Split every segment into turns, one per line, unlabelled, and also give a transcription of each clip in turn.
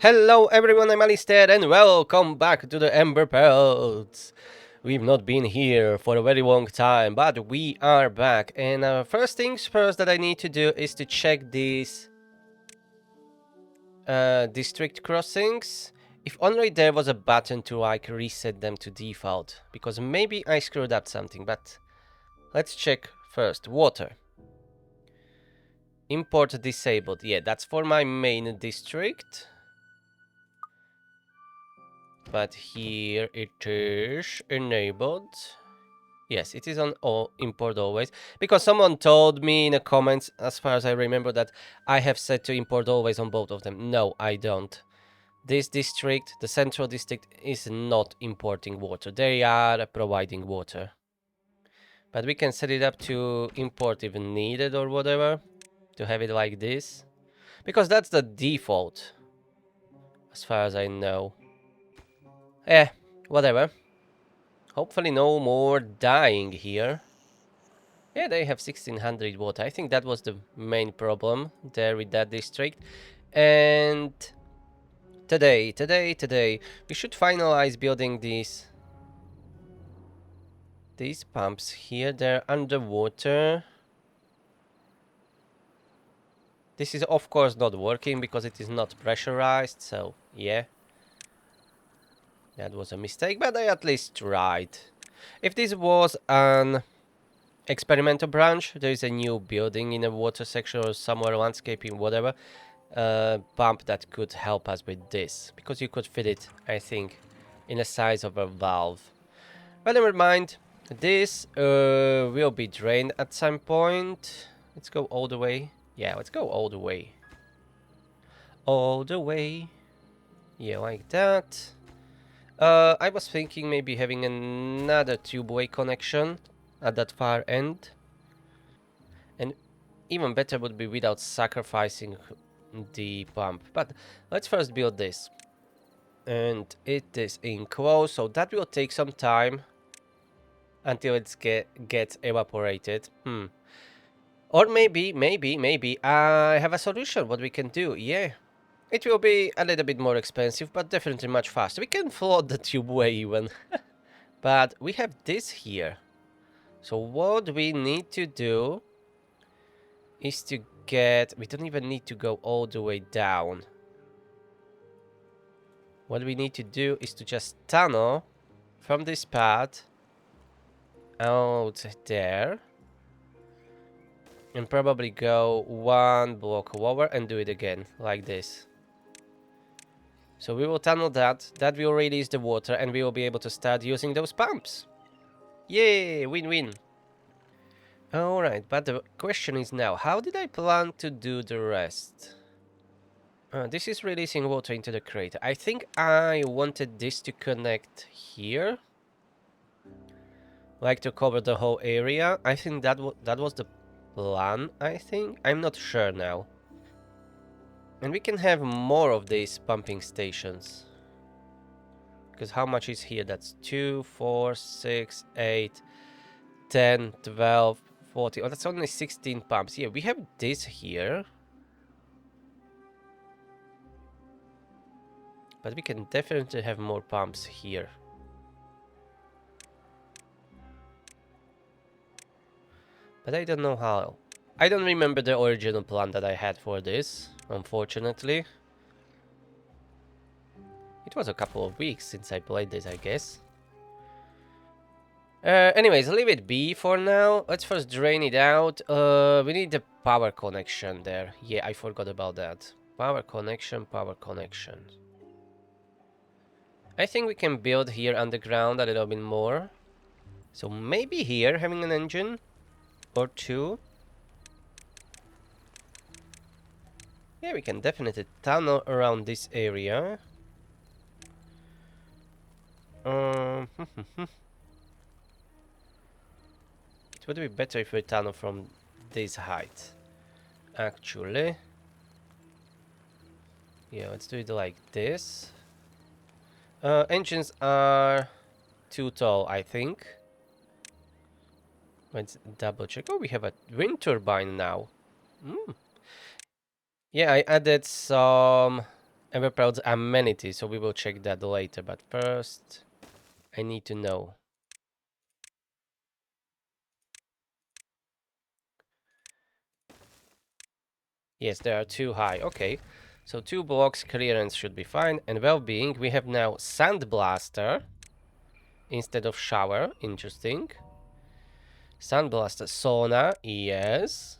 Hello everyone, I'm Alistair and welcome back to the Emberpelts. We've not been here for a very long time, but we are back. And first things first that I need to do is to check these district crossings. If only there was a button to like reset them to default, because maybe I screwed up something, but let's check first. Water. Import disabled. Yeah, that's for my main district. But here it is enabled. Yes, it is on import always. Because someone told me in the comments, as far as I remember, that I have set to import always on both of them. No, I don't. This district, the central district, is not importing water. They are providing water. But we can set it up to import if needed or whatever. To have it like this. Because that's the default. As far as I know. Whatever. Hopefully no more dying here. Yeah, they have 1600 water. I think that was the main problem there with that district. And today, we should finalize building these pumps here. They're underwater. This is of course not working because it is not pressurized, so yeah. That was a mistake, but I at least tried. If this was an experimental branch, there is a new building in a water section or somewhere landscaping, whatever, pump that could help us with this, because you could fit it, I think, in the size of a valve. But never mind, this will be drained at some point. Let's go all the way. Yeah, let's go all the way. All the way. Yeah, like that. I was thinking maybe having another tubeway connection at that far end. And even better would be without sacrificing the pump. But let's first build this. And it is enclosed, so that will take some time until it gets evaporated. Or maybe I have a solution what we can do. Yeah, it will be a little bit more expensive, but definitely much faster. We can float the tubeway even. But we have this here. So what we need to do is to get... We don't even need to go all the way down. What we need to do is to just tunnel from this path out there. And probably go one block lower and do it again, like this. So we will tunnel that. That will release the water and we will be able to start using those pumps. Yay! Win-win. Alright, but the question is now, how did I plan to do the rest? This is releasing water into the crater. I think I wanted this to connect here. Like to cover the whole area. I think that was the plan, I think. I'm not sure now. And we can have more of these pumping stations. Because how much is here? That's 2, 4, 6, 8, 10, 12, 14. Oh, that's only 16 pumps. Yeah, we have this here. But we can definitely have more pumps here. But I don't know how. I don't remember the original plan that I had for this, unfortunately. It was a couple of weeks since I played this, I guess. Anyways, leave it be for now. Let's first drain it out. We need the power connection there. Yeah, I forgot about that. Power connection, power connection. I think we can build here underground a little bit more. So maybe here having an engine or two. Yeah, we can definitely tunnel around this area. It would be better if we tunnel from this height. Actually. Yeah, let's do it like this. Engines are too tall, I think. Let's double check. Oh, we have a wind turbine now. Yeah, I added some Emberpelts amenity, so we will check that later. But first, I need to know. Yes, they are too high. Okay, so 2 blocks clearance should be fine. And well-being, we have now Sandblaster instead of shower. Interesting. Sandblaster, sauna, yes.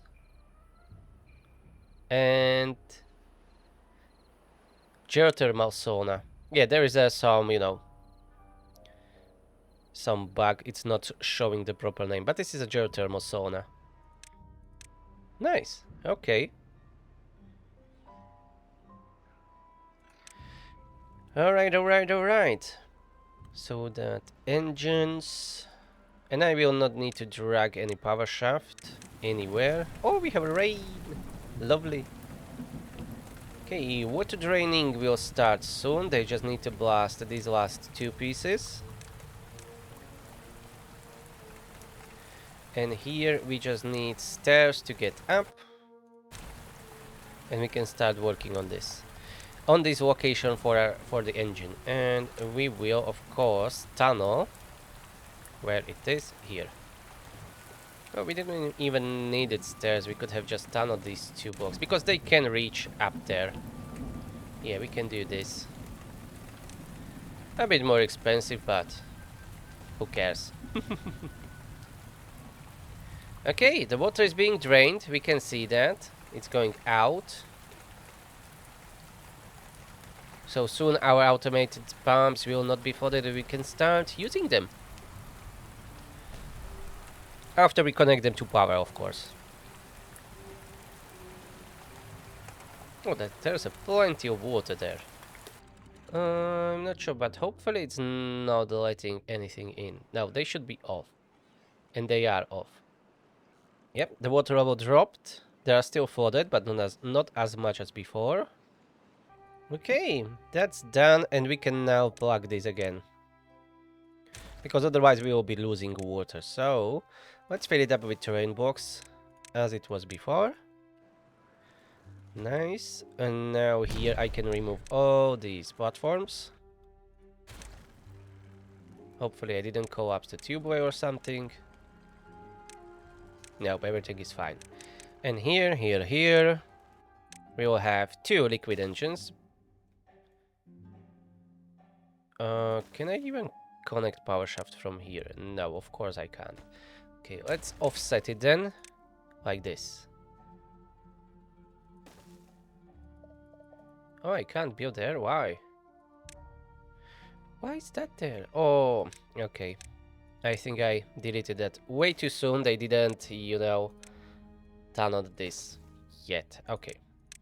And geothermal sauna. Yeah, there is some, some bug. It's not showing the proper name, but this is a geothermal sauna. Nice. Okay. Alright, alright, alright. So that engines... And I will not need to drag any power shaft anywhere. Oh, we have rain! Lovely. Okay, water draining will start soon. They just need to blast these last 2 pieces. And here we just need stairs to get up. And we can start working on this. On this location for the engine. And we will, of course, tunnel where it is here. Oh, we didn't even need it stairs. We could have just tunneled these 2 blocks because they can reach up there. Yeah, we can do this. A bit more expensive, but who cares? Okay, the water is being drained. We can see that. It's going out. So soon our automated pumps will not be flooded and we can start using them. After we connect them to power, of course. Oh, there's plenty of water there. I'm not sure, but hopefully it's not letting anything in. No, they should be off. And they are off. Yep, the water level dropped. They are still flooded, but not as much as before. Okay, that's done, and we can now plug this again. Because otherwise we will be losing water. So, let's fill it up with terrain blocks, as it was before. Nice. And now here I can remove all these platforms. Hopefully I didn't collapse the tubeway or something. Nope, everything is fine. And here, we will have 2 liquid engines. Can I even connect power shaft from here? No, of course I can't. Okay, let's offset it then, like this. Oh, I can't build there, why? Why is that there? Oh, okay. I think I deleted that way too soon. They didn't, tunnel this yet. Okay,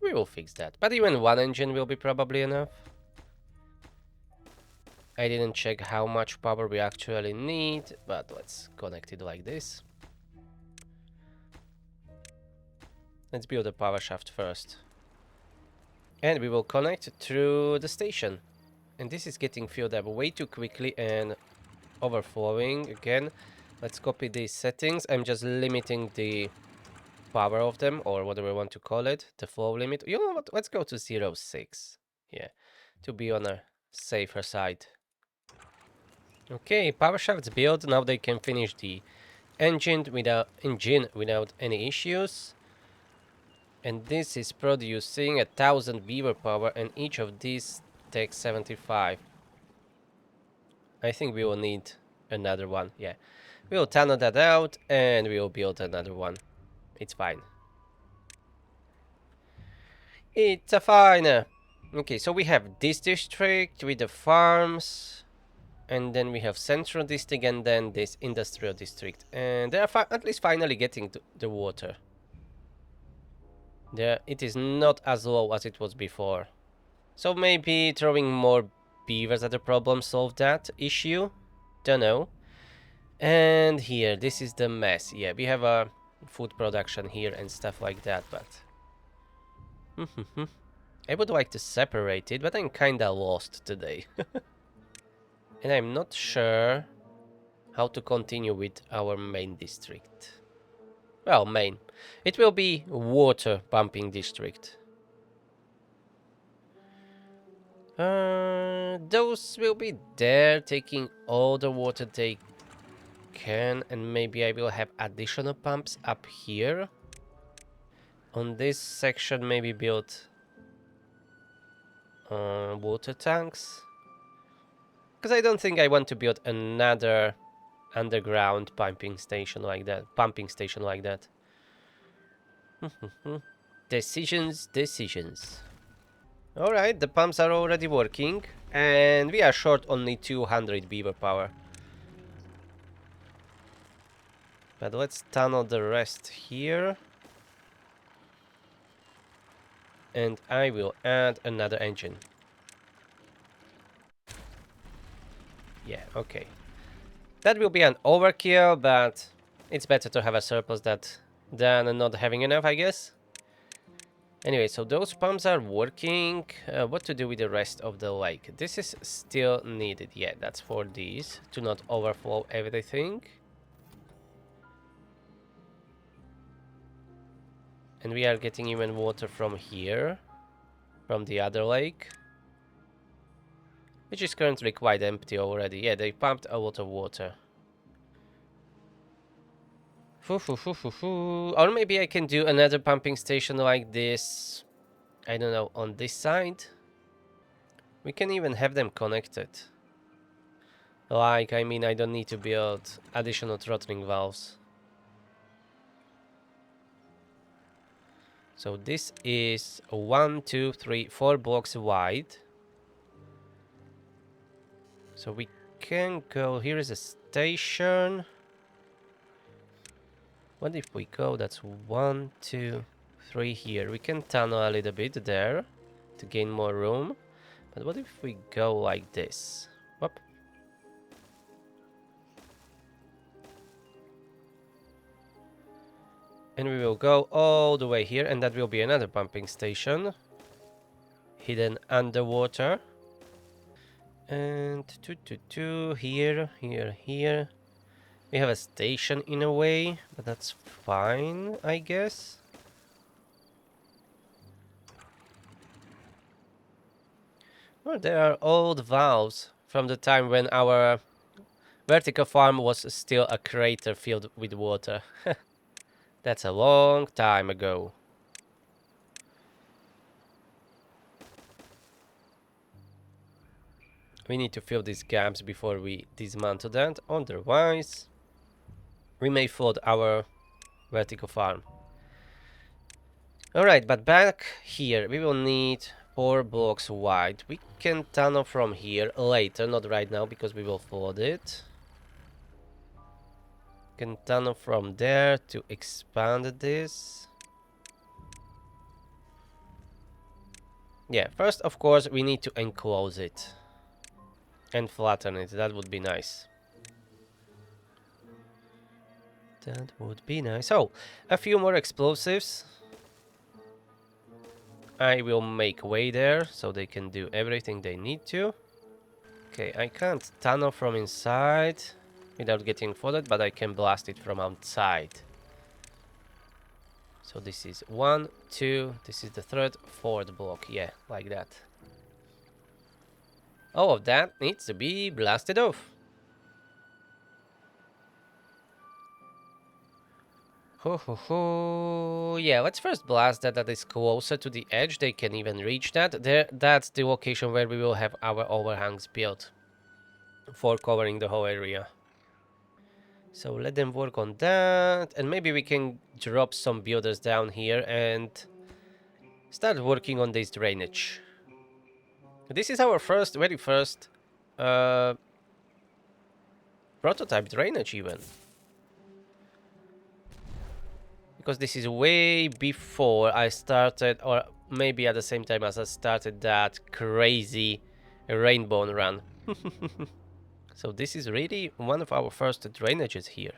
we will fix that. But even 1 engine will be probably enough. I didn't check how much power we actually need, but let's connect it like this. Let's build a power shaft first. And we will connect through the station. And this is getting filled up way too quickly and overflowing again. Let's copy these settings. I'm just limiting the power of them, or whatever we want to call it, the flow limit. You know what? Let's go to 0.6. Yeah, to be on a safer side. Okay, power shafts built. Now they can finish the engine without any issues. And this is producing 1000 beaver power, and each of these takes 75. I think we will need another one. Yeah, we will tunnel that out and we will build another one. It's fine. It's a fine. Okay, so we have this district with the farms, and then we have central district, and then this industrial district, and they are at least finally getting the water. There, it is not as low as it was before. So maybe throwing more beavers at the problem solved that issue. Don't know. And here, this is the mess. Yeah, we have a food production here and stuff like that, but I would like to separate it, but I'm kinda lost today. And I'm not sure how to continue with our main district. Well, main. It will be water pumping district. Those will be there, taking all the water they can, and maybe I will have additional pumps up here. On this section, maybe build water tanks. Because I don't think I want to build another underground pumping station like that. Decisions. Alright, the pumps are already working, and we are short only 200 beaver power. But let's tunnel the rest here. And I will add another engine. Yeah, okay. That will be an overkill, but it's better to have a surplus than not having enough, I guess. Anyway, so those pumps are working. What to do with the rest of the lake? This is still needed. Yeah, that's for these, to not overflow everything. And we are getting even water from here, from the other lake, which is currently quite empty already. Yeah, they pumped a lot of water. Or maybe I can do another pumping station like this, I don't know, on this side. We can even have them connected. Like, I mean, I don't need to build additional throttling valves. So this is 1, 2, 3, 4 blocks wide. So we can go, here is a station. What if we go, that's 1, 2, 3 here. We can tunnel a little bit there to gain more room. But what if we go like this? Whoop. And we will go all the way here, and that will be another pumping station. Hidden underwater. And here. We have a station in a way, but that's fine, I guess. Well, there are old valves from the time when our vertical farm was still a crater filled with water. That's a long time ago. We need to fill these gaps before we dismantle that, otherwise we may flood our vertical farm. Alright, but back here we will need 4 blocks wide. We can tunnel from here later, not right now because we will flood it. Can tunnel from there to expand this. Yeah, first of course we need to enclose it and flatten it. That would be nice. That would be nice. Oh, a few more explosives. I will make way there so they can do everything they need to. Okay, I can't tunnel from inside without getting flooded, but I can blast it from outside. So this is 1, 2, this is the third, fourth block. Yeah, like that. All of that needs to be blasted off. Yeah, let's first blast that is closer to the edge. They can even reach that. That's the location where we will have our overhangs built for covering the whole area. So let them work on that, and maybe we can drop some builders down here and start working on this drainage. This is our very first prototype drainage even. Because this is way before I started, or maybe at the same time as I started that crazy rainbow run. So this is really one of our first drainages here.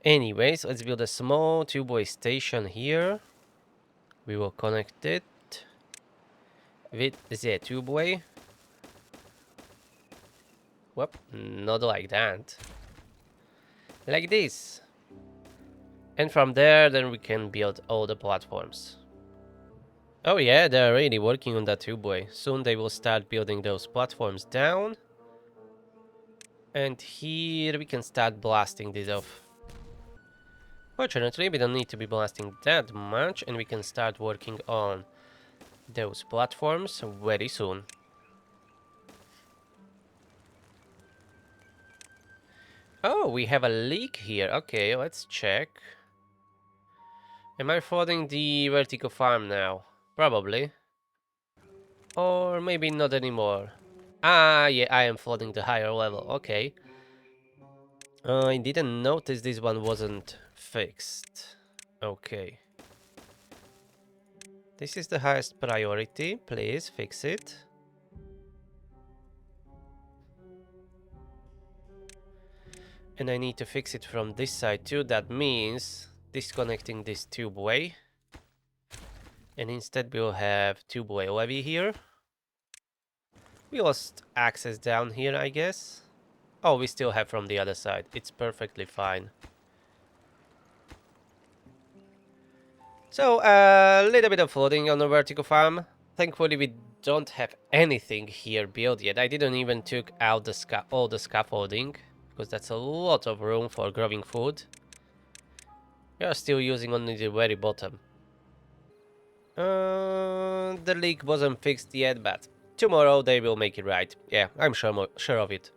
Anyways, let's build a small two-way station here. We will connect it with the two-way. Whoop, not like that. Like this. And from there, then we can build all the platforms. Oh yeah, they're really working on that tubeway. Soon they will start building those platforms down. And here we can start blasting this off. Fortunately, we don't need to be blasting that much, and we can start working on those platforms very soon. Oh, we have a leak here. Okay, let's check. Am I flooding the vertical farm now? Probably. Or maybe not anymore. Ah, yeah, I am flooding the higher level. Okay. I didn't notice this one wasn't fixed. Okay. This is the highest priority. Please fix it. And I need to fix it from this side too. That means disconnecting this tubeway. And instead we'll have tubeway levy here. We lost access down here, I guess. Oh, we still have from the other side. It's perfectly fine. So, a little bit of flooding on the vertical farm. Thankfully, we don't have anything here built yet. I didn't even took out the all the scaffolding, because that's a lot of room for growing food. We are still using only the very bottom. The leak wasn't fixed yet, but tomorrow they will make it right. Yeah, I'm sure of it.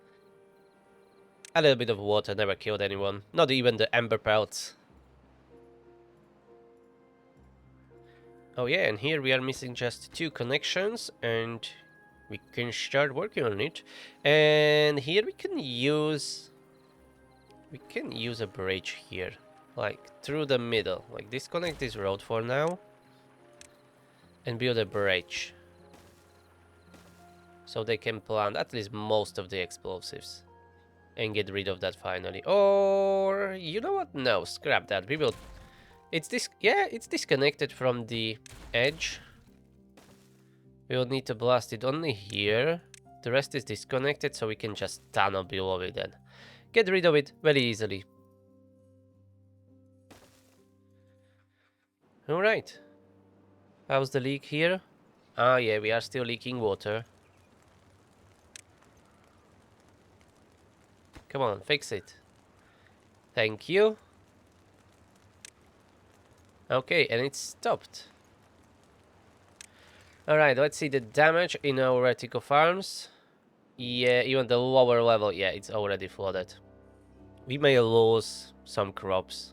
A little bit of water never killed anyone, not even the Emberpelts. Oh yeah, and here we are missing just 2 connections, and we can start working on it. And here we can use a bridge here, like through the middle. Like disconnect this road for now, and build a bridge, so they can plant at least most of the explosives, and get rid of that finally. Or you know what? No, scrap that. We will. It's disconnected from the edge. We will need to blast it only here. The rest is disconnected, so we can just tunnel below it and get rid of it very easily. Alright. How's the leak here? Ah, yeah, we are still leaking water. Come on, fix it. Thank you. Okay, and it's stopped. Alright, let's see the damage in our vertical farms. Yeah, even the lower level, yeah, it's already flooded. We may lose some crops,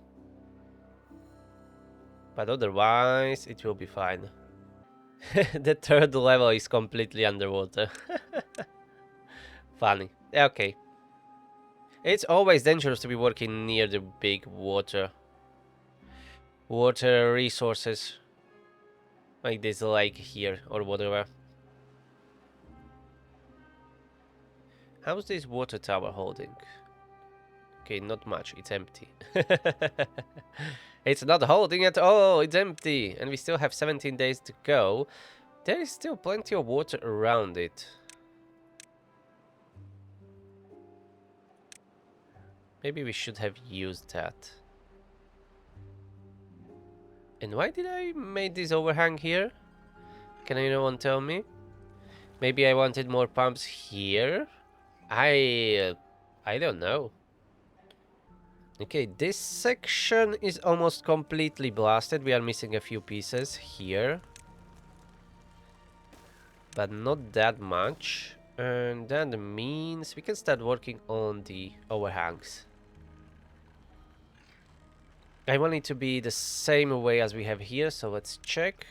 but otherwise it will be fine. The third level is completely underwater. Funny. Okay. It's always dangerous to be working near the big water resources, like this lake here or whatever. How's this water tower holding? Okay, not much. It's empty. It's not holding at all. It's empty. And we still have 17 days to go. There is still plenty of water around it. Maybe we should have used that. And why did I make this overhang here? Can anyone tell me? Maybe I wanted more pumps here? I don't know. Okay, this section is almost completely blasted. We are missing a few pieces here, but not that much. And that means we can start working on the overhangs. I want it to be the same way as we have here, so let's check.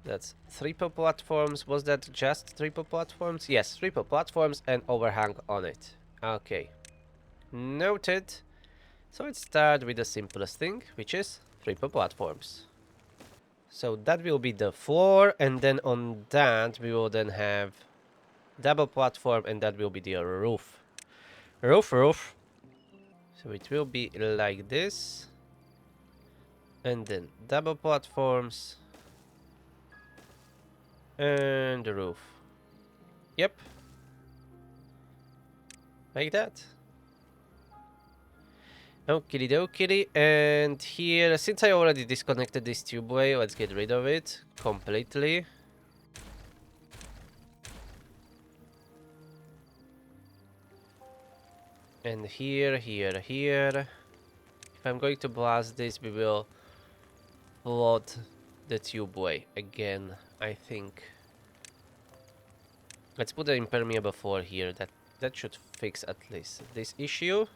That's triple platforms. Was that just triple platforms? Yes, triple platforms and overhang on it. Okay. Noted. So let's start with the simplest thing, which is triple platforms. So that will be the floor, and then on that we will then have double platform, and that will be the roof. Roof. So it will be like this. And then double platforms. And the roof. Yep. Like that. Okie dokie. And here, since I already disconnected this tubeway, let's get rid of it completely. And here. If I'm going to blast this, we will load the tubeway again, I think. Let's put the impermeable floor here. That should fix at least this issue.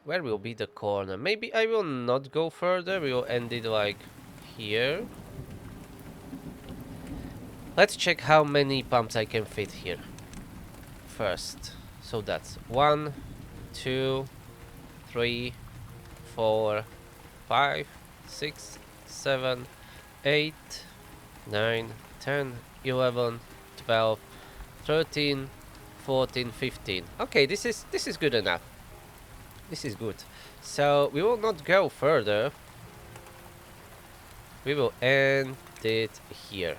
Where will be the corner? Maybe I will not go further. We will end it like here. Let's check how many pumps I can fit here first. So that's 1, 2, 3, 4, 5, 6, 7, 8, 9, 10, 11, 12, 13, 14, 15. Okay, this is good enough. This is good. So we will not go further. We will end it here.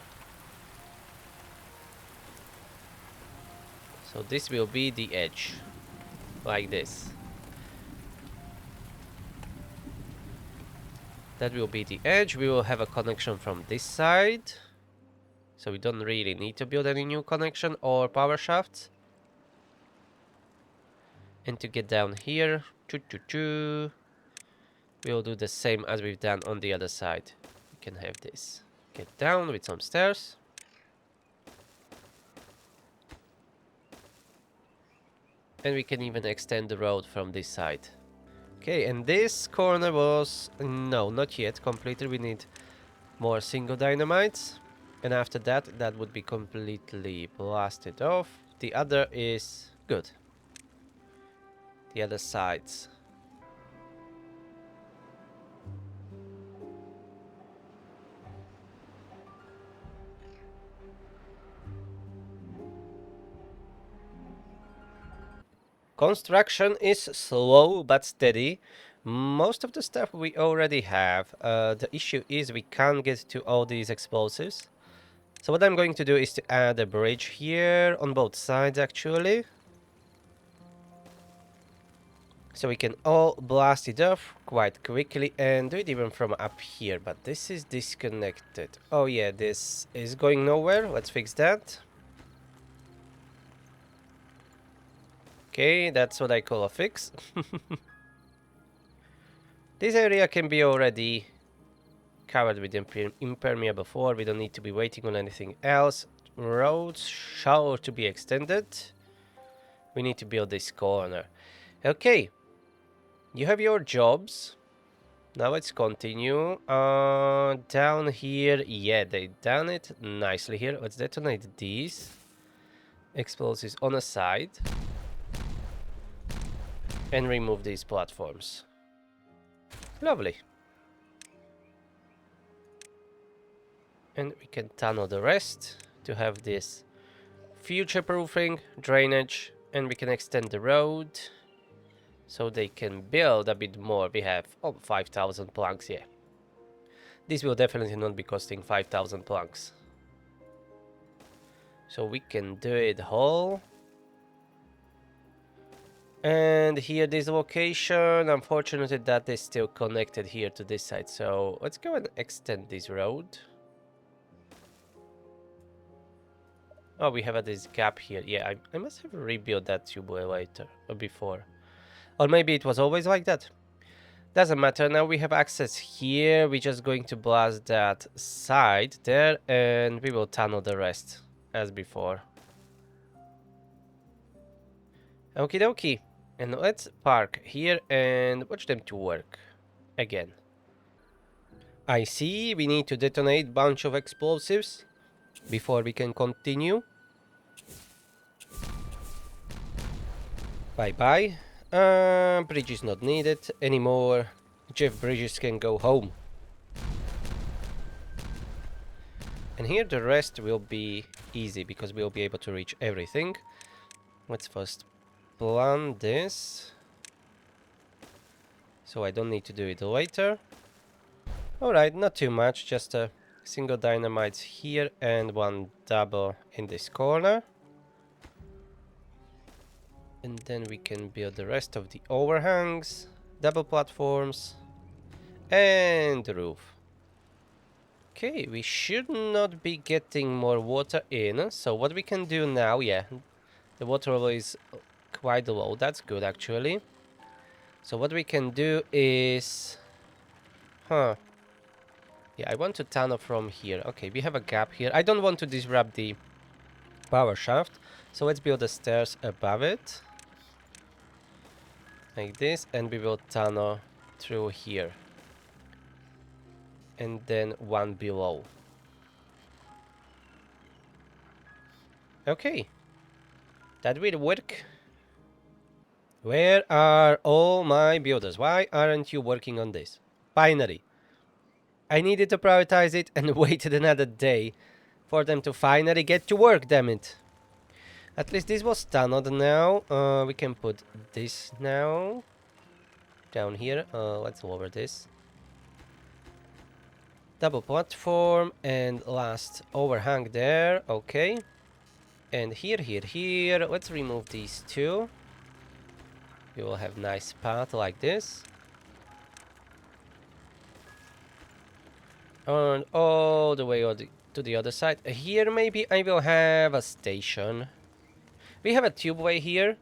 So this will be the edge. Like this. That will be the edge. We will have a connection from this side. So we don't really need to build any new connection or power shafts. And to get down here, we'll do the same as we've done on the other side. We can have this. Get down with some stairs. And we can even extend the road from this side. Okay, and this corner was... no, not yet completed. We need more single dynamites. And after that, that would be completely blasted off. The other is good. The other sides. Construction is slow but steady. Most of the stuff we already have. The issue is we can't get to all these explosives. So what I'm going to do is to add a bridge here on both sides actually. So we can all blast it off quite quickly and do it even from up here. But this is disconnected. Oh yeah, this is going nowhere. Let's fix that. Okay, that's what I call a fix. This area can be already covered with impermeable floor. We don't need to be waiting on anything else. Roads sure to be extended. We need to build this corner. Okay. You have your jobs. Now let's continue. Down here, yeah, they done it nicely here. Let's detonate these explosives on a side and remove these platforms. Lovely. And we can tunnel the rest to have this future-proofing, drainage, and we can extend the road. So they can build a bit more. We have 5,000 planks, yeah. This will definitely not be costing 5,000 planks. So we can do it whole. And here this location, unfortunately that is still connected here to this side. So let's go and extend this road. Oh, we have this gap here. Yeah, I must have rebuilt that tubeway later or before. Or maybe it was always like that. Doesn't matter. Now we have access here. We're just going to blast that side there and we will tunnel the rest as before. Okie dokie. And let's park here and watch them to work again. I see we need to detonate bunch of explosives before we can continue. Bye bye. Bridge is not needed anymore. Jeff Bridges can go home. And here the rest will be easy because we'll be able to reach everything. Let's first plan this. So I don't need to do it later. Alright, not too much, just a single dynamite here and one double in this corner. And then we can build the rest of the overhangs. double platforms, and roof. Okay, we should not be getting more water in. So what we can do now, yeah, the water level is quite low. That's good, actually. So what we can do is... Huh. Yeah, I want to tunnel from here. Okay, we have a gap here. I don't want to disrupt the power shaft. So let's build the stairs above it. Like this. And we will tunnel through here. And then one below. Okay. That will work. Where are all my builders? Why aren't you working on this? Finally. I needed to prioritize it and waited another day for them to finally get to work, damn it. At least this was tunneled now. We can put this now. Down here. Let's lower this. Double platform and last overhang there. Okay. And here, here, here. Let's remove these two. We will have nice path like this. And all the way to the other side. Here maybe I will have a station. We have a tubeway here.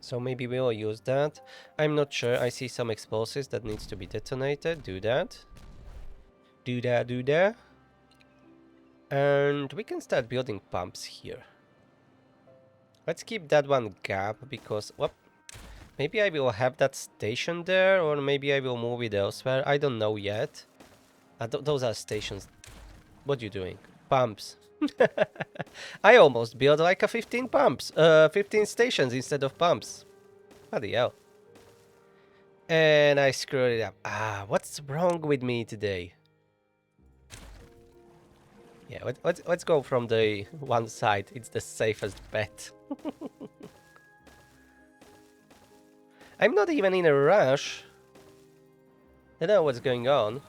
So maybe we'll use that. I'm not sure. I see some explosives that needs to be detonated. Do that. Do that, do that. And we can start building pumps here. Let's keep that one gap because, whoop, maybe I will have that station there, or maybe I will move it elsewhere. I don't know yet. Those are stations. What are you doing? Pumps. I almost built like a 15 pumps. 15 stations instead of pumps. Bloody hell. And I screwed it up. Ah, what's wrong with me today? Yeah, let's go from the one side. It's the safest bet. I'm not even in a rush. I don't know what's going on.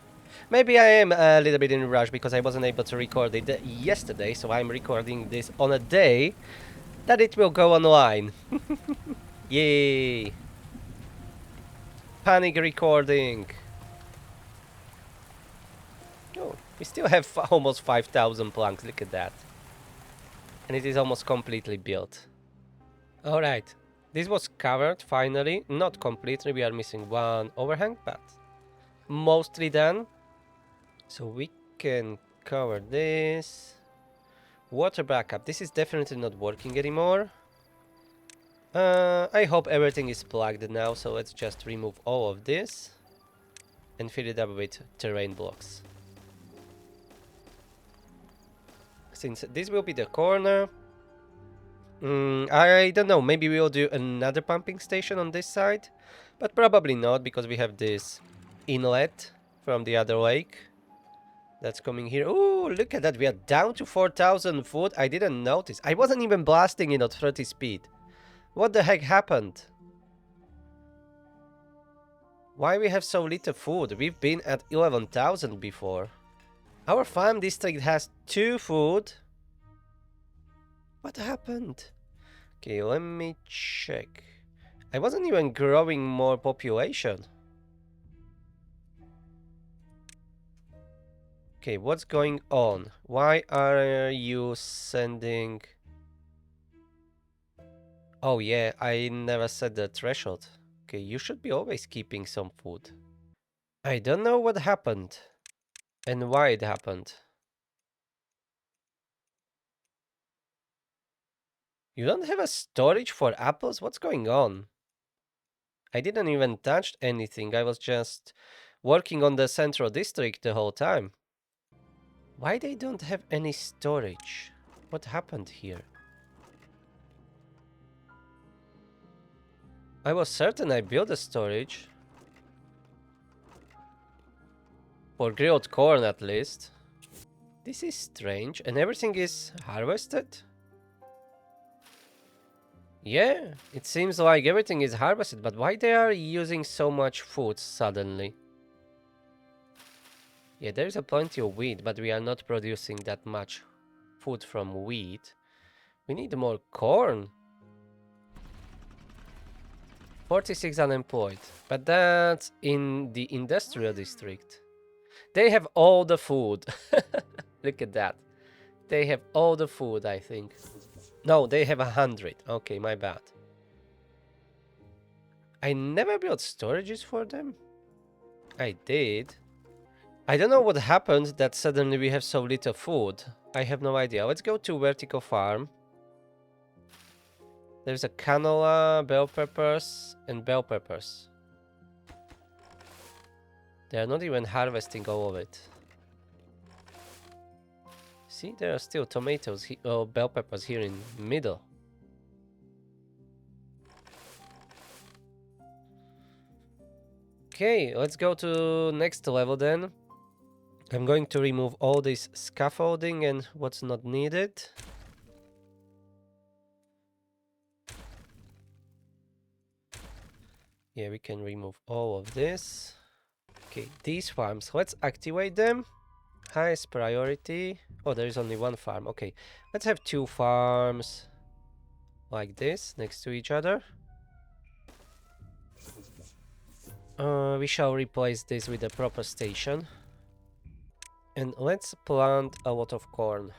Maybe I am a little bit in a rush because I wasn't able to record it yesterday, so I'm recording this on a day that it will go online. Yay! Panic recording. Oh, we still have almost 5,000 planks, look at that. And it is almost completely built. Alright, this was covered finally. Not completely, we are missing one overhang, but mostly done. So we can cover this. Water backup, this is definitely not working anymore. I hope everything is plugged now, so let's just remove all of this and fill it up with terrain blocks. Since this will be the corner, I don't know, maybe we'll do another pumping station on this side, but probably not because we have this inlet from the other lake that's coming here. Oh, look at that, we are down to 4,000 food. I didn't notice. I wasn't even blasting it at 30 speed. What the heck happened? Why we have so little food? We've been at 11,000 before. Our farm district has 2 food. What happened? Okay, let me check. I wasn't even growing more population. Okay, what's going on? Why are you sending... Oh yeah, I never set the threshold. Okay, you should be always keeping some food. I don't know what happened and why it happened. You don't have a storage for apples? What's going on? I didn't even touch anything. I was just working on the central district the whole time. Why they don't have any storage? What happened here? I was certain I built a storage. For grilled corn at least. This is strange. And everything is harvested? Yeah, it seems like everything is harvested, but why they are using so much food suddenly? Yeah, there is a plenty of wheat, but we are not producing that much food from wheat. We need more corn. 46 unemployed. But that's in the industrial district. They have all the food. Look at that. They have all the food, I think. No, they have 100. Okay, my bad. I never built storages for them. I did. I don't know what happened that suddenly we have so little food. I have no idea. Let's go to vertical farm. There's a canola, bell peppers, and bell peppers. They are not even harvesting all of it. See, there are still tomatoes, bell peppers here in the middle. Okay, let's go to next level then. I'm going to remove all this scaffolding and what's not needed. Yeah, we can remove all of this. Okay, these farms, let's activate them. Highest priority. Oh, there is only one farm. Okay, let's have 2 farms like this next to each other. We shall replace this with a proper station. And let's plant a lot of corn.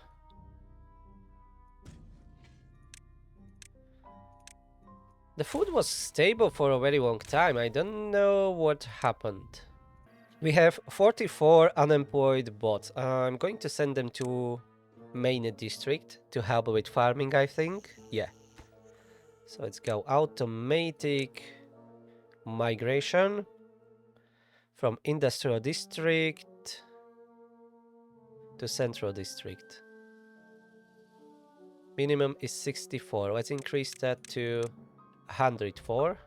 The food was stable for a very long time. I don't know what happened. We have 44 unemployed bots. I'm going to send them to main district to help with farming, I think. Yeah. So let's go automatic migration from industrial district to central district. Minimum is 64. Let's increase that to 104.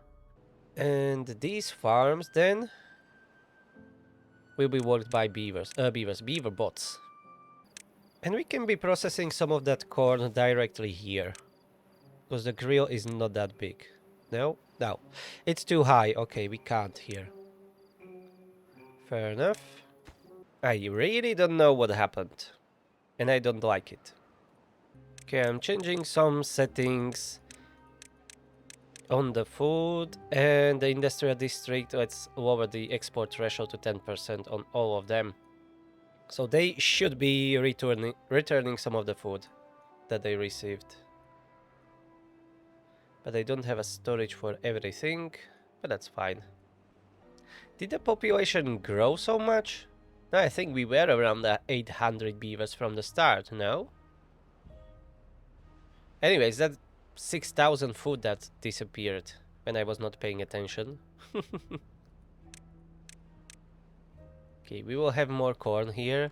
And these farms then will be worked by beaver bots. And we can be processing some of that corn directly here. Because the grill is not that big. No? No. It's too high. Okay, we can't here. Fair enough. I really don't know what happened. And I don't like it. Okay, I'm changing some settings on the food and the industrial district. Let's lower the export threshold to 10% on all of them. So they should be returning some of the food that they received. But I don't have a storage for everything, but that's fine. Did the population grow so much? No, I think we were around the 800 beavers from the start, no? Anyways, that 6,000 food that disappeared when I was not paying attention. Okay, we will have more corn here.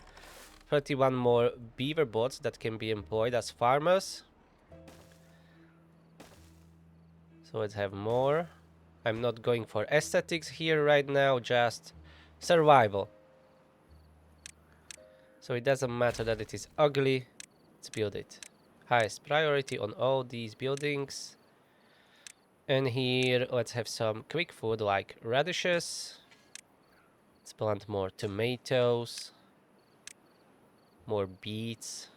31 more beaver bots that can be employed as farmers. So let's have more. I'm not going for aesthetics here right now, just survival. So it doesn't matter that it is ugly. Let's build it. Highest priority on all these buildings. And here, let's have some quick food like radishes. Let's plant more tomatoes. More beets.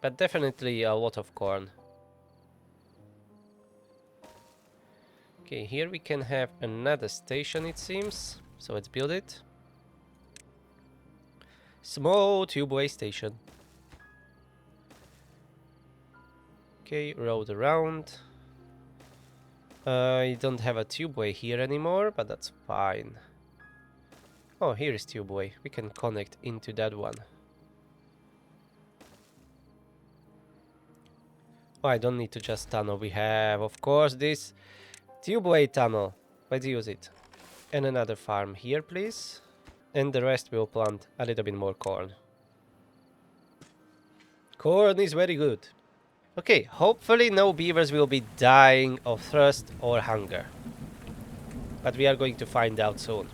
But definitely a lot of corn. Okay, here we can have another station, it seems. So let's build it. Small tubeway station. Okay, road around. I don't have a tubeway here anymore, but that's fine. Oh, here is tubeway. We can connect into that one. Oh, I don't need to just tunnel. We have, of course, this tubeway tunnel. Let's use it. And another farm here, please. And the rest will plant a little bit more corn. Corn is very good. Okay, hopefully no beavers will be dying of thirst or hunger. But we are going to find out soon.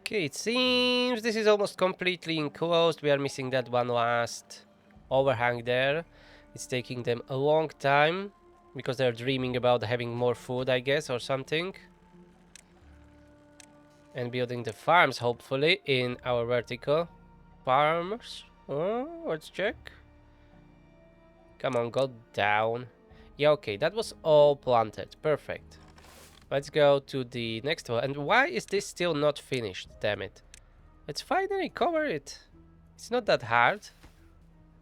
Okay, it seems this is almost completely enclosed. We are missing that one last overhang there. It's taking them a long time because they're dreaming about having more food, I guess, or something. And building the farms, hopefully, in our vertical farms. Oh, let's check. Come on, go down. Yeah, okay, that was all planted. Perfect. Let's go to the next one. And why is this still not finished? Damn it. Let's finally cover it. It's not that hard.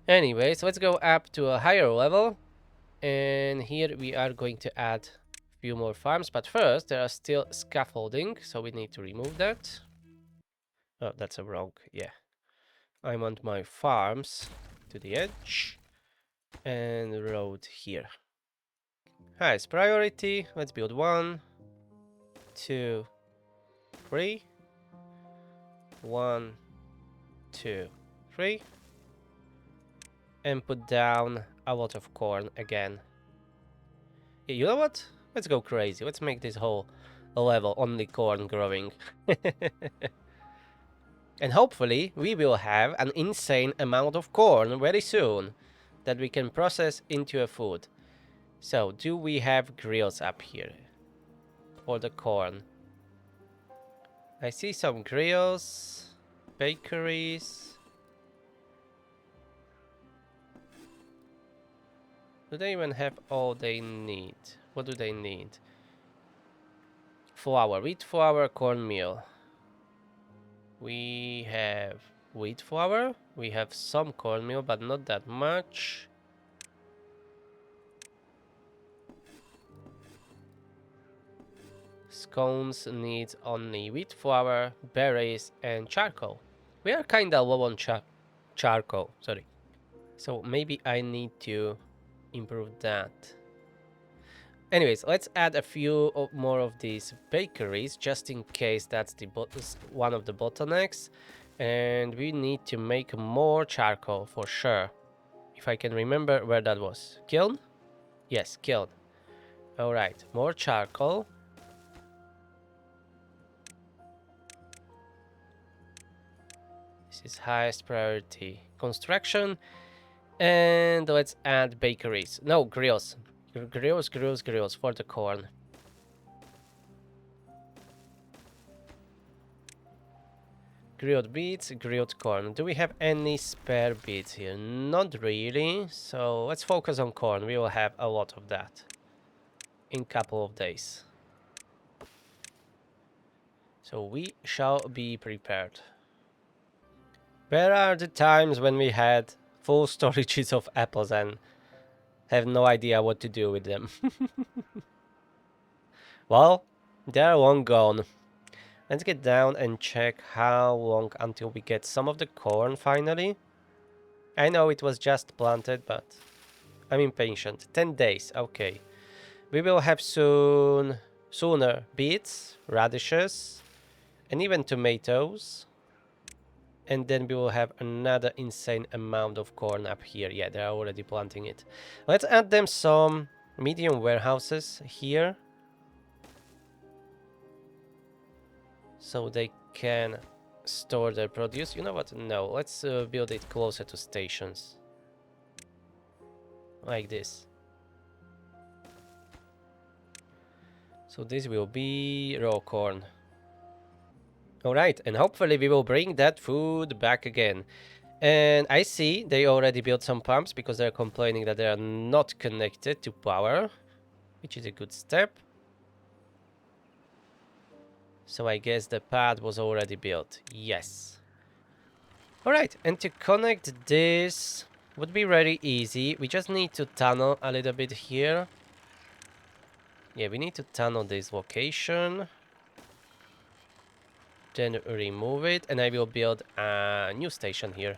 Anyways, let's go up to a higher level. And here we are going to add a few more farms. But first, there are still scaffolding. So we need to remove that. Oh, that's a wrong. Yeah. I want my farms to the edge. And road here. Highest priority. Let's build 1, 2, 3. 1, 2, 3. And put down a lot of corn again. Yeah, you know what? Let's go crazy. Let's make this whole level only corn growing. And hopefully we will have an insane amount of corn very soon that we can process into a food. So, do we have grills up here for the corn? I see some grills, bakeries. Do they even have all they need? What do they need? Flour, wheat flour, cornmeal. We have wheat flour. We have some cornmeal, but not that much. Scones need only wheat flour, berries, and charcoal. We are kinda low on charcoal, sorry. So maybe I need to improve that. Anyways, let's add a few more of these bakeries, just in case that's the one of the bottlenecks. And we need to make more charcoal for sure. If I can remember where that was. Kiln? Yes, kiln. Alright, more charcoal. This is highest priority. Construction. And let's add bakeries. No, grills. Grills for the corn. Grilled beets, grilled corn. Do we have any spare beets here? Not really. So let's focus on corn. We will have a lot of that in a couple of days. So we shall be prepared. Where are the times when we had full storages of apples and have no idea what to do with them? Well, they're long gone. Let's get down and check how long until we get some of the corn finally. I know it was just planted, but I'm impatient. 10 days, okay. We will have sooner beets, radishes, and even tomatoes. And then we will have another insane amount of corn up here. Yeah, they're already planting it. Let's add them some medium warehouses here. So they can store their produce. You know what? No, let's build it closer to stations. Like this. So this will be raw corn. Alright, and hopefully we will bring that food back again. And I see they already built some pumps because they're complaining that they are not connected to power, which is a good step. So I guess the pad was already built. Yes. Alright, and to connect this would be very easy. We just need to tunnel a little bit here. Yeah, we need to tunnel this location. Then remove it, and I will build a new station here.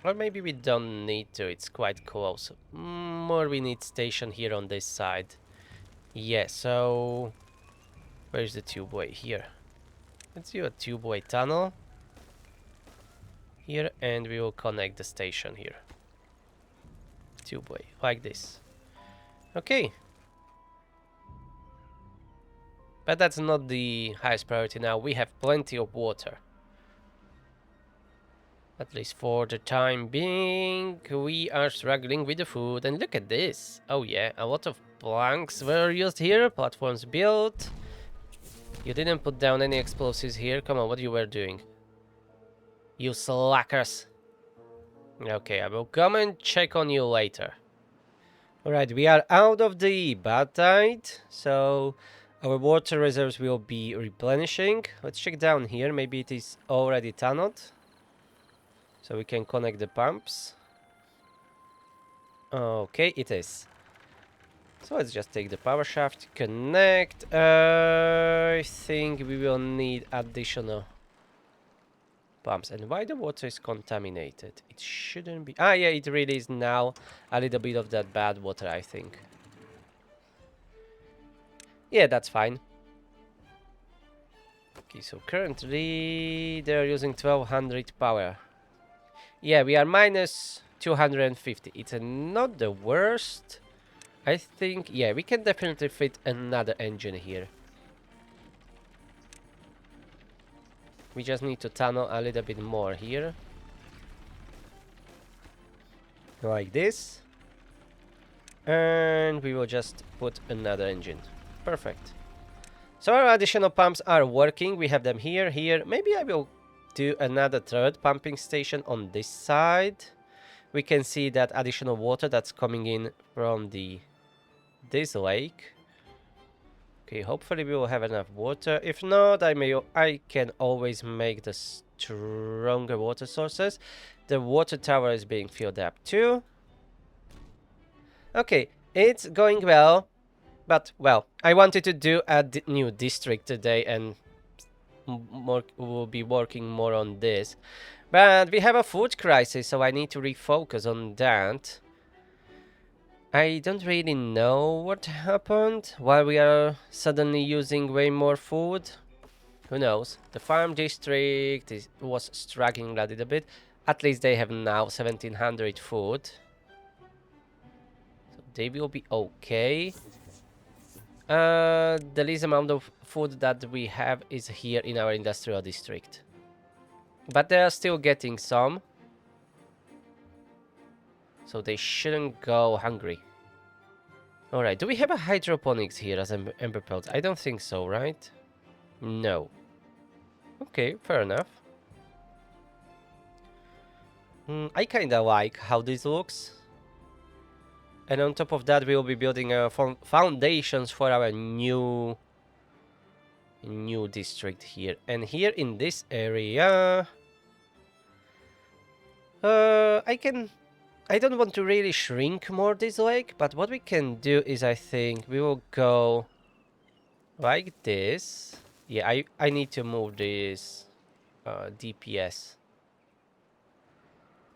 Or maybe we don't need to, it's quite close. More we need station here on this side. Yeah, so... Where's the tubeway? Here. Let's do a tubeway tunnel. Here, and we will connect the station here. Tubeway, like this. Okay. But that's not the highest priority now. We have plenty of water. At least for the time being, we are struggling with the food. And look at this. Oh yeah, a lot of planks were used here. Platforms built. You didn't put down any explosives here. Come on, what you were doing? You slackers. Okay, I will come and check on you later. Alright, we are out of the bad tide, so our water reserves will be replenishing. Let's check down here, maybe it is already tunneled. So we can connect the pumps. Okay, it is. So let's just take the power shaft, connect. I think we will need additional pumps. And why the water is contaminated? It shouldn't be. Ah, yeah, it really is now a little bit of that bad water, I think. Yeah, that's fine. Okay, so currently they're using 1200 power. Yeah, we are minus 250. It's not the worst. I think, yeah, we can definitely fit another engine here. We just need to tunnel a little bit more here. Like this. And we will just put another engine. Perfect. So our additional pumps are working. We have them here, here. Maybe I will do another third pumping station on this side. We can see that additional water that's coming in from this lake. Okay, hopefully we will have enough water. If not, I can always make the stronger water sources. The water tower is being filled up too. Okay, it's going well. But, well, I wanted to do a new district today and we'll be working more on this. But we have a food crisis, so I need to refocus on that. I don't really know what happened, why we are suddenly using way more food. Who knows? The farm district was struggling a little bit. At least they have now 1700 food. So they will be okay. The least amount of food that we have is here in our industrial district. But they are still getting some. So they shouldn't go hungry. Alright, do we have a hydroponics here as Emberpelts? I don't think so, right? No. Okay, fair enough. I kinda like how this looks. And on top of that, we will be building foundations for our new district here. And here in this area, I don't want to really shrink more this lake, but what we can do is, I think we will go like this. Yeah, I need to move this DPS.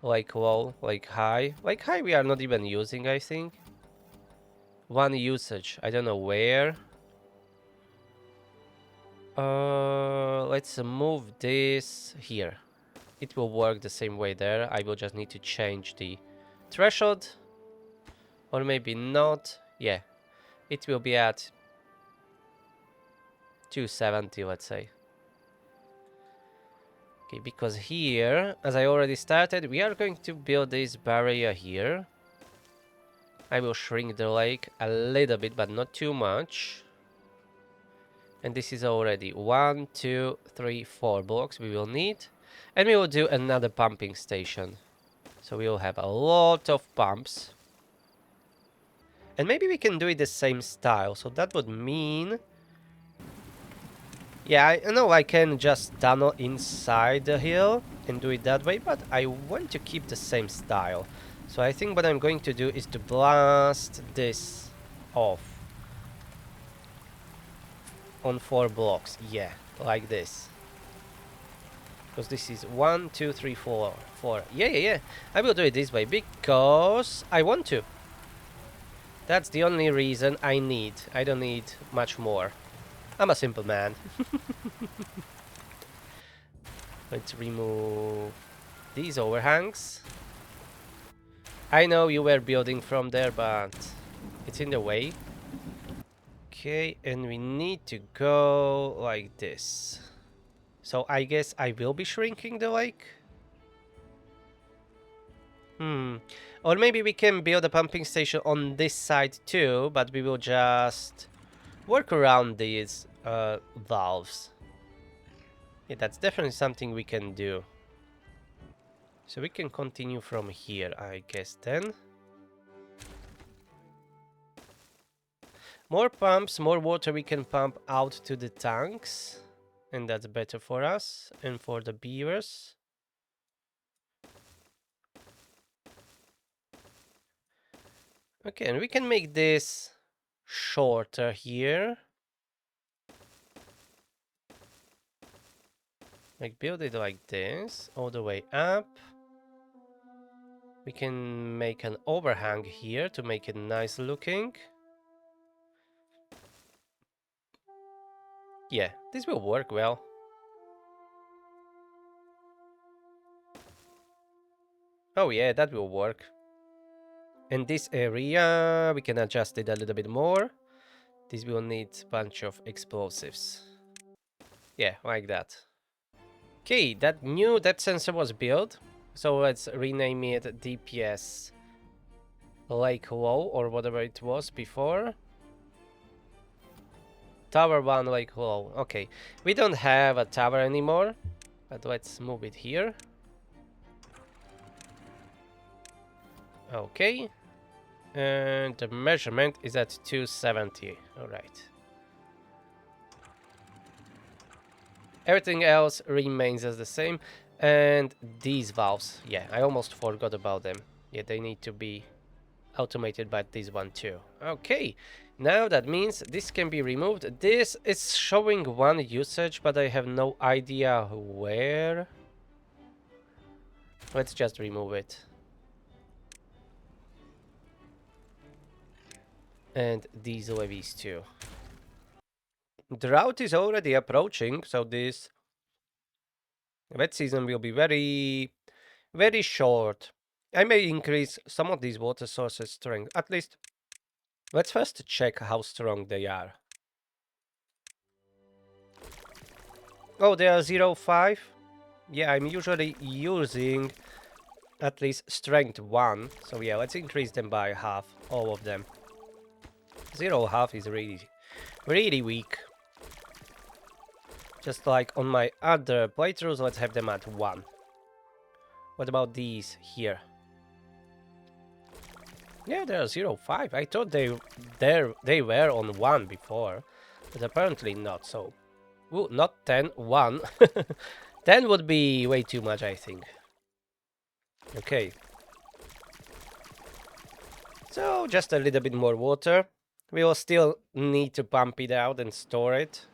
Like low, like high. Like high we are not even using, I think. One usage, I don't know where. Let's move this here. It will work the same way there. I will just need to change the threshold. Or maybe not. Yeah. It will be at 270, let's say. Okay, because here, as I already started, we are going to build this barrier here. I will shrink the lake a little bit, but not too much. And this is already 1, 2, 3, 4 blocks we will need. And we will do another pumping station. So we will have a lot of pumps. And maybe we can do it the same style. So that would mean... Yeah, I know I can just tunnel inside the hill and do it that way, but I want to keep the same style. So I think what I'm going to do is to blast this off on 4 blocks. Yeah, like this. Because this is 1, 2, 3, 4, 4. Yeah. I will do it this way because I want to. That's the only reason I need. I don't need much more. I'm a simple man. Let's remove these overhangs. I know you were building from there, but it's in the way. Okay, and we need to go like this. So I guess I will be shrinking the lake. Or maybe we can build a pumping station on this side too, but we will just work around these valves. Yeah, that's definitely something we can do. So we can continue from here, I guess, then. More pumps, more water we can pump out to the tanks. And that's better for us and for the beavers. Okay, and we can make this shorter here. Like build it like this, all the way up. We can make an overhang here to make it nice looking. Yeah, this will work well. Oh yeah, that will work. And this area, we can adjust it a little bit more. This will need a bunch of explosives. Yeah, like that. Okay, that new depth sensor was built. So let's rename it DPS Lake Low or whatever it was before. Tower 1 Lake Low. Okay, we don't have a tower anymore, but let's move it here. Okay, and the measurement is at 270. All right. Everything else remains as the same. And these valves, yeah, I almost forgot about them. Yeah, they need to be automated by this one too. Okay, now that means this can be removed. This is showing one usage, but I have no idea where. Let's just remove it. And these levies too. Drought is already approaching, so this wet season will be very short. I may increase some of these water sources strength. At least, let's first check how strong they are. Oh, they are 0.5. Yeah, I'm usually using at least strength 1. So yeah, let's increase them by half, all of them. 0.5 is really weak. Just like on my other playthroughs, let's have them at 1. What about these here? Yeah, they're 0.5. I thought they were on 1 before, but apparently not. So, ooh, not 10, 1. 10 would be way too much, I think. Okay. So, just a little bit more water. We will still need to pump it out and store it.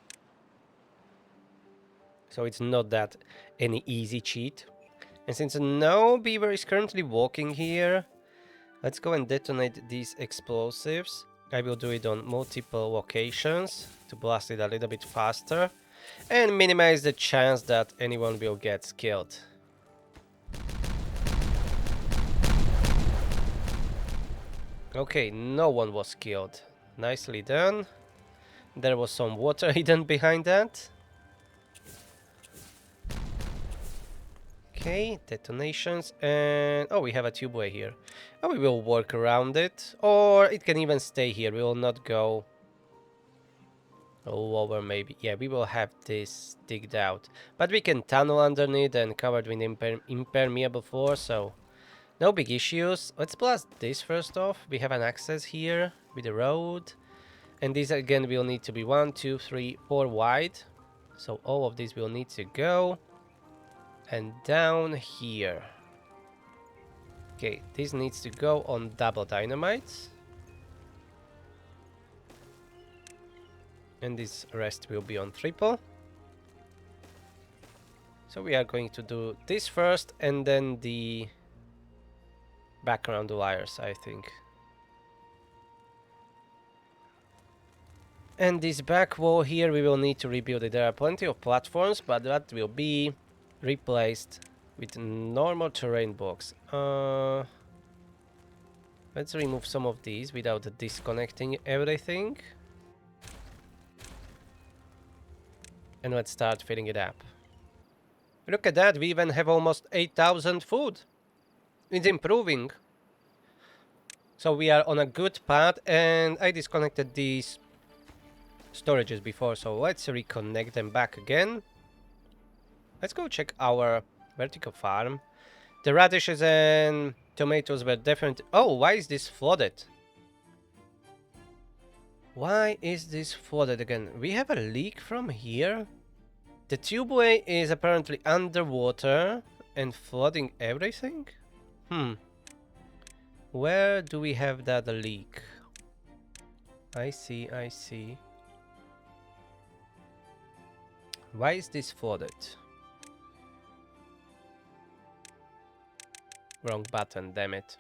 So it's not that any easy cheat. And since no beaver is currently walking here, let's go and detonate these explosives. I will do it on multiple locations to blast it a little bit faster and minimize the chance that anyone will get killed. Okay, no one was killed. Nicely done. There was some water hidden behind that. Okay, detonations, and oh, we have a tubeway here. Oh, we will work around it, or it can even stay here. We will not go lower, maybe. Yeah, we will have this digged out, but we can tunnel underneath and covered with impermeable floor, so no big issues. Let's blast this first off. We have an access here with the road, and these again will need to be 1, 2, 3, 4 wide. So all of these will need to go. And down here. Okay, this needs to go on double dynamite. And this rest will be on triple. So we are going to do this first and then the background wires, I think. And this back wall here, we will need to rebuild it. There are plenty of platforms, but that will be replaced with normal terrain blocks. Let's remove some of these without disconnecting everything. And let's start filling it up. Look at that, we even have almost 8,000 food. It's improving. So we are on a good path, and I disconnected these storages before, so let's reconnect them back again. Let's go check our vertical farm. The radishes and tomatoes were definitely... Oh, why is this flooded? Why is this flooded again? We have a leak from here? The tubeway is apparently underwater and flooding everything? Where do we have that leak? I see, I see. Why is this flooded? Wrong button, damn it.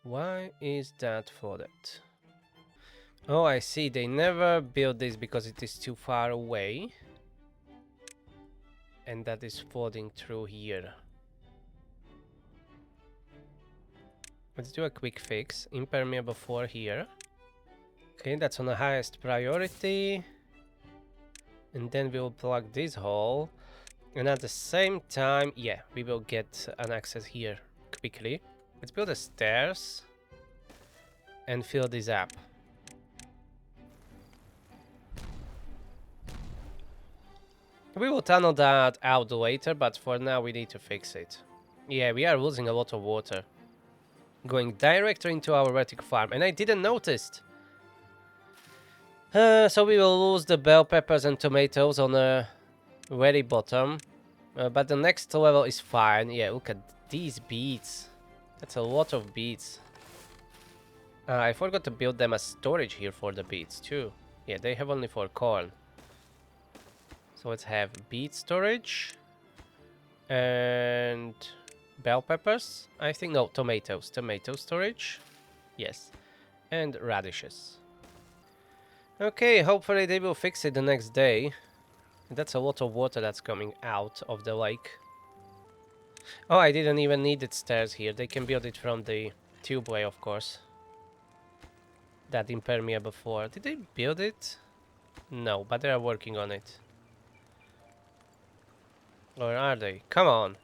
Why is that flooded? Oh, I see. They never built this because it is too far away. And that is flooding through here. Let's do a quick fix. Impermeable 4 here. Okay, that's on the highest priority. And then we will plug this hole. And at the same time, yeah, we will get an access here quickly. Let's build the stairs. And fill this up. We will tunnel that out later, but for now we need to fix it. Yeah, we are losing a lot of water. Going directly into our vertical farm, and I didn't notice. So we will lose the bell peppers and tomatoes on the very bottom. But the next level is fine. Yeah, look at these beets. That's a lot of beets. I forgot to build them a storage here for the beets too. Yeah, they have only for corn. So let's have beet storage. And bell peppers. I think, no, tomatoes. Tomato storage. Yes. And radishes. Okay, hopefully they will fix it the next day. That's a lot of water that's coming out of the lake. Oh, I didn't even need the stairs here. They can build it from the tubeway, of course. That impermeable 4. Did they build it? No, but they are working on it. Or are they? Come on.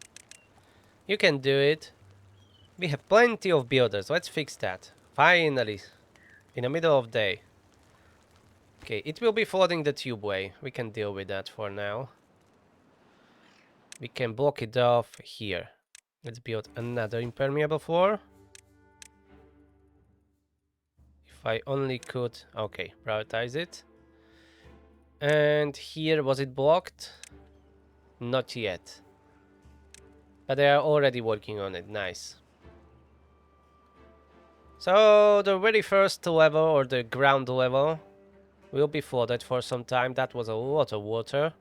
You can do it. We have plenty of builders. Let's fix that. Finally. In the middle of day. Okay, it will be flooding the tubeway. We can deal with that for now. We can block it off here. Let's build another impermeable floor. If I only could... Okay, prioritize it. And here, was it blocked? Not yet. But they are already working on it. Nice. So, the very first level, or the ground level, will be flooded for some time. That was a lot of water.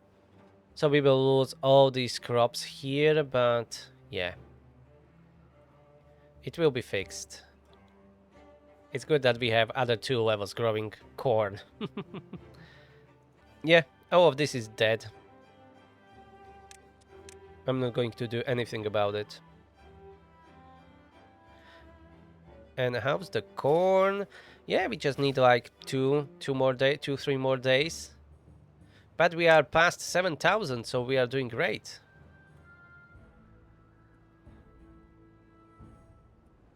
So we will lose all these crops here, but yeah. It will be fixed. It's good that we have other 2 levels growing corn. Yeah, all of this is dead. I'm not going to do anything about it. And how's the corn? Yeah, we just need like 3 more days. But we are past 7,000, so we are doing great.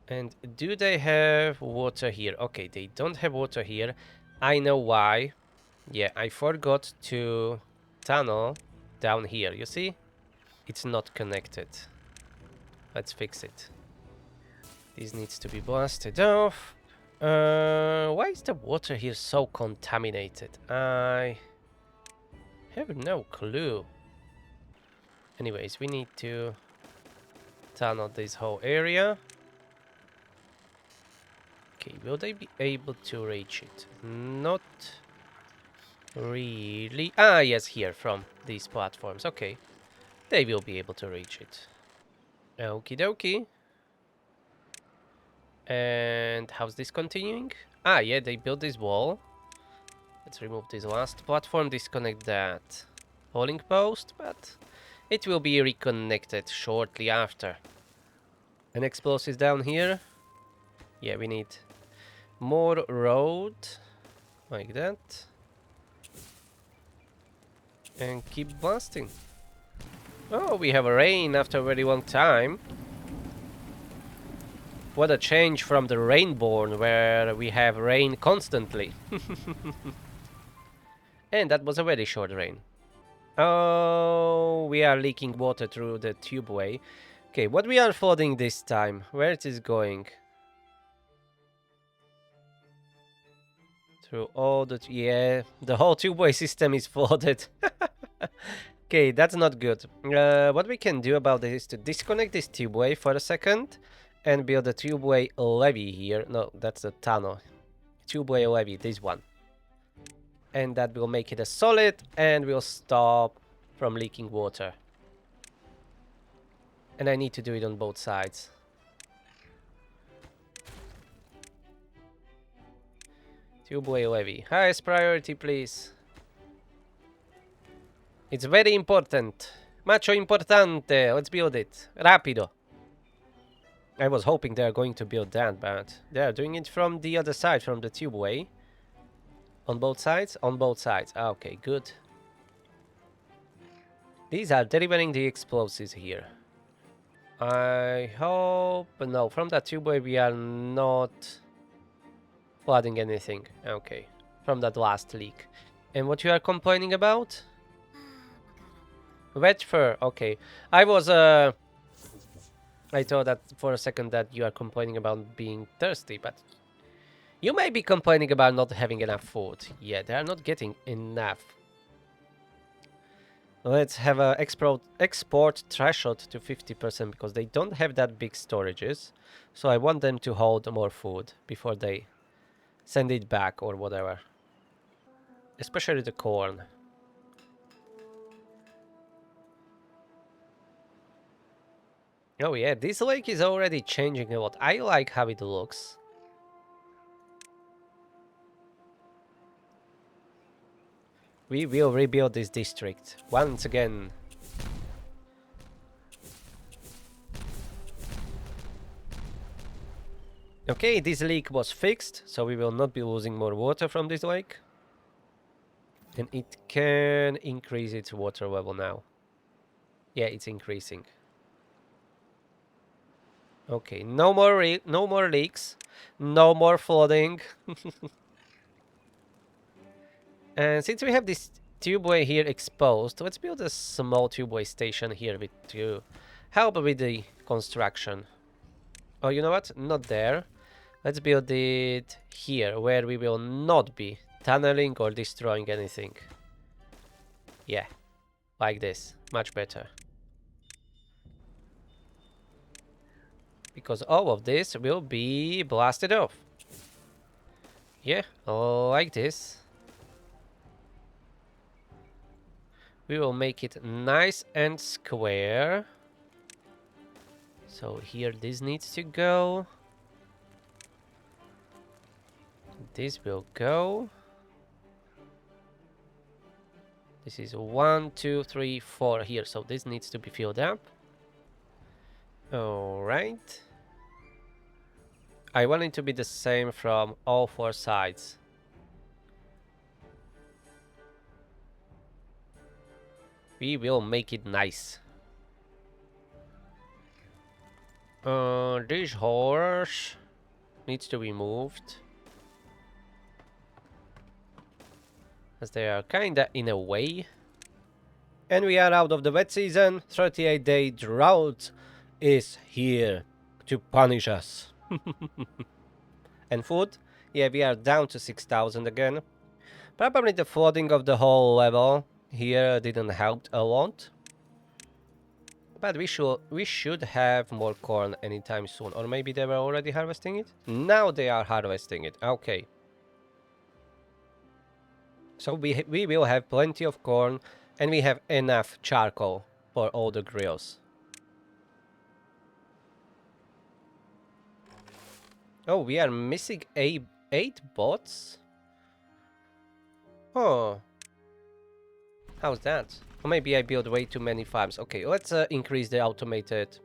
And do they have water here? Okay, they don't have water here. I know why. Yeah, I forgot to tunnel down here. You see? It's not connected. Let's fix it. This needs to be blasted off. Why is the water here so contaminated? I have no clue. Anyways, we need to tunnel this whole area. Okay, will they be able to reach it? Not really. Ah, yes, here from these platforms. Okay, they will be able to reach it. Okie dokie. And how's this continuing? Ah, yeah, they built this wall. Let's remove this last platform, disconnect that polling post, but it will be reconnected shortly after. An explosives down here. Yeah, we need more road, like that. And keep blasting. Oh, we have a rain after a very long time. What a change from the Rainborn, where we have rain constantly. And that was a very short rain. Oh, we are leaking water through the tubeway. Okay, what we are flooding this time? Where it is going? Through all the... yeah, the whole tubeway system is flooded. Okay, that's not good. What we can do about this is to disconnect this tubeway for a second and build a tubeway levee here. No, that's a tunnel. Tubeway levee, this one. And that will make it a solid and will stop from leaking water. And I need to do it on both sides. Tubeway levee. Highest priority, please. It's very important. Macho importante. Let's build it. Rapido. I was hoping they are going to build that, but they are doing it from the other side, from the tubeway. On both sides? On both sides. Okay, good. These are delivering the explosives here. I hope... no, from that tubeway we are not flooding anything. Okay, from that last leak. And what you are complaining about? Wet fur, okay. I thought that for a second that you are complaining about being thirsty, but you may be complaining about not having enough food. Yeah, they are not getting enough. Let's have a export threshold to 50% because they don't have that big storages. So I want them to hold more food before they send it back or whatever. Especially the corn. Oh yeah, this lake is already changing a lot. I like how it looks. We will rebuild this district once again. Okay, this leak was fixed, so we will not be losing more water from this lake. And it can increase its water level now. Yeah, it's increasing. Okay, no more leaks, no more flooding. And since we have this tubeway here exposed, let's build a small tubeway station here to help with the construction. Oh, you know what? Not there. Let's build it here, where we will not be tunneling or destroying anything. Yeah, like this. Much better. Because all of this will be blasted off. Yeah, like this. We will make it nice and square. So here this needs to go. This will go. This is 1, 2, 3, 4 here. So this needs to be filled up. Alright. I want it to be the same from all 4 sides. We will make it nice. This horse needs to be moved. As they are kinda in a way. And we are out of the wet season. 38-day drought is here to punish us. And food? Yeah, we are down to 6,000 again. Probably the flooding of the whole level here didn't help a lot. But we should have more corn anytime soon. Or maybe they were already harvesting it? Now they are harvesting it. Okay. So we will have plenty of corn and we have enough charcoal for all the grills. Oh, we are missing 8 bots? Oh. How's that? Or maybe I built way too many farms. Okay, let's increase the automated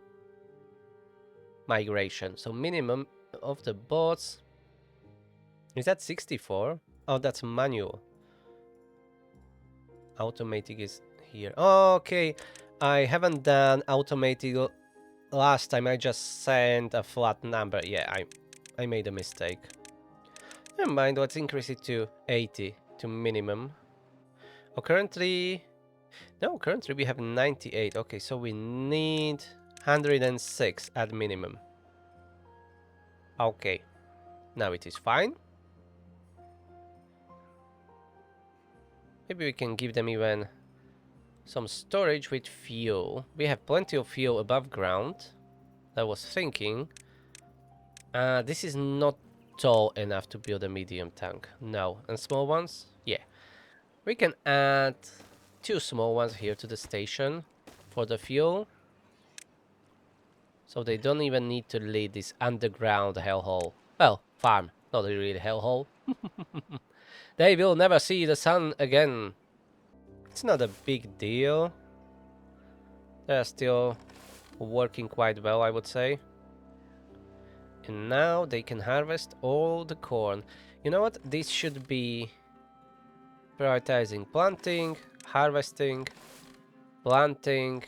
migration. So minimum of the bots. Is that 64? Oh, that's manual. Automatic is here. Okay, I haven't done automatic last time. I just sent a flat number. Yeah, I made a mistake. Never mind, let's increase it to 80 to minimum. Oh, currently we have 98. Okay, so we need 106 at minimum. Okay, now it is fine. Maybe we can give them even some storage with fuel. We have plenty of fuel above ground. I was thinking. This is not tall enough to build a medium tank. No. And small ones? Yeah. We can add 2 small ones here to the station for the fuel. So they don't even need to lead this underground hellhole. Well, farm. Not a real hellhole. They will never see the sun again. It's not a big deal. They're still working quite well, I would say. And now they can harvest all the corn. You know what? This should be prioritizing planting, harvesting, planting,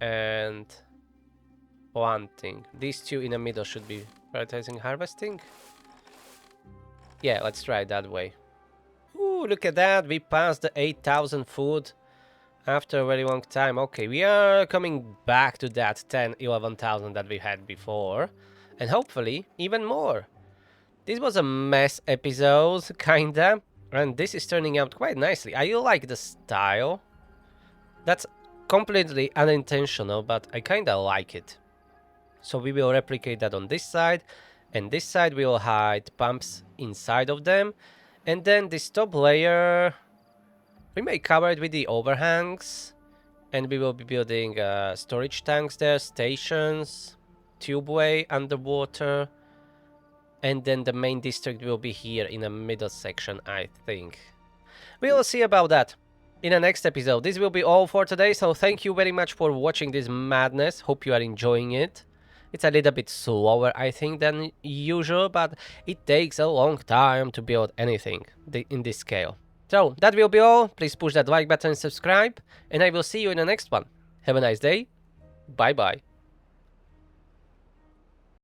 and planting. These 2 in the middle should be prioritizing harvesting. Yeah, let's try it that way. Ooh, look at that. We passed the 8,000 food after a very long time. Okay, we are coming back to that 10, 11,000 that we had before. And hopefully even more. This was a mess episode, kinda. And this is turning out quite nicely. I like the style. That's completely unintentional, but I kinda like it. So we will replicate that on this side. And this side we will hide pumps inside of them. And then this top layer, we may cover it with the overhangs. And we will be building storage tanks there, stations, tubeway underwater. And then the main district will be here in the middle section, I think. We will see about that in the next episode. This will be all for today, so thank you very much for watching this madness. Hope you are enjoying it. It's a little bit slower, I think, than usual, but it takes a long time to build anything in this scale. So, that will be all. Please push that like button and subscribe, and I will see you in the next one. Have a nice day. Bye-bye.